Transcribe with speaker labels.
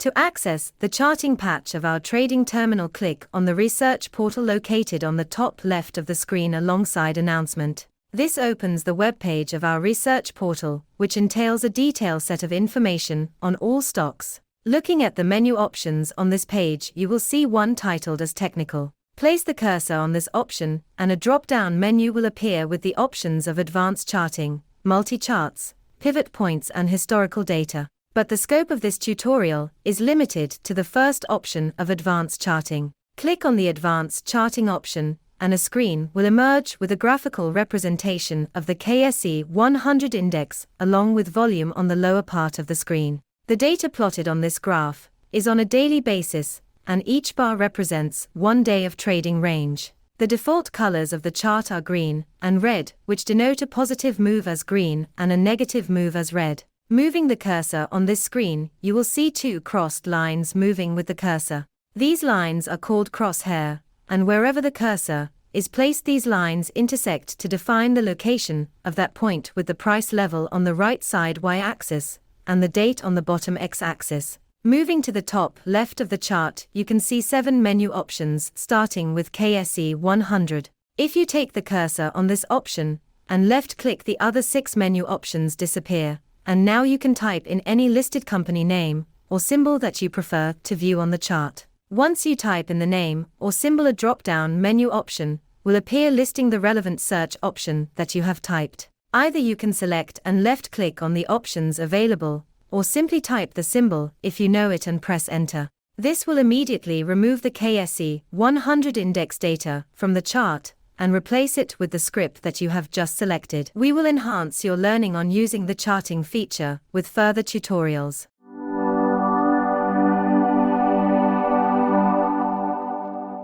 Speaker 1: To access the charting patch of our trading terminal, click on the research portal located on the top left of the screen alongside announcement. This opens the web page of our research portal, which entails a detailed set of information on all stocks. Looking at the menu options on this page, you will see one titled as Technical. Place the cursor on this option, and a drop-down menu will appear with the options of Advanced Charting, Multi-Charts, Pivot Points and Historical Data. But the scope of this tutorial is limited to the first option of Advanced Charting. Click on the Advanced Charting option, and a screen will emerge with a graphical representation of the CLSA 100 index along with volume on the lower part of the screen. The data plotted on this graph is on a daily basis, and each bar represents 1 day of trading range. The default colors of the chart are green and red, which denote a positive move as green and a negative move as red. Moving the cursor on this screen, you will see 2 crossed lines moving with the cursor. These lines are called crosshair, and wherever the cursor is placed, these lines intersect to define the location of that point, with the price level on the right side y-axis and the date on the bottom x-axis. Moving to the top left of the chart, you can see 7 menu options starting with CLSA 100. If you take the cursor on this option and left-click, the other 6 menu options disappear, and now you can type in any listed company name or symbol that you prefer to view on the chart. Once you type in the name or symbol, a drop-down menu option will appear listing the relevant search option that you have typed. Either you can select and left-click on the options available, or simply type the symbol if you know it and press enter. This will immediately remove the CLSA 100 index data from the chart and replace it with the script that you have just selected. We will enhance your learning on using the charting feature with further tutorials.